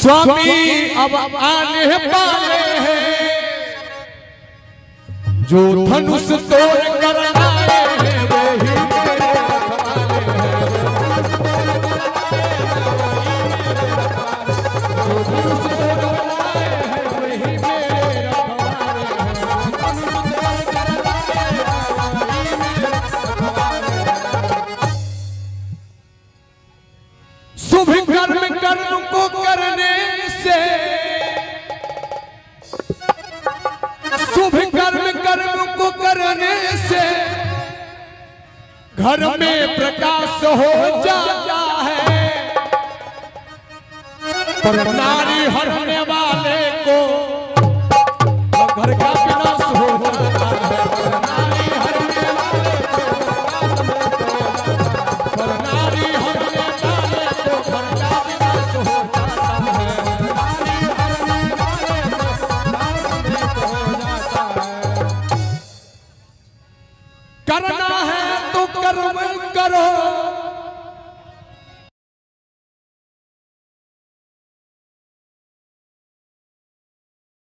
स्वामी अब आने वाले हैं, जो धनुष तोड़ कर आए हैं वही मेरे रखवाले हैं। जो धनुष तोड़ कर आए हैं वही मेरे रखवाले हैं। शुभ कर्म कर्म को करने से, शुभ कर्म कर्म को करने से घर में प्रकाश हो जाता है, पर नारी हरने वाले को घर का विनाश हो जाता है। नारी हरने वाले को, पर नारी हरने वाले को घर का विनाश हो जाता है। नारी हरने वाले को हो जाता है। करना है तो कर्म करो,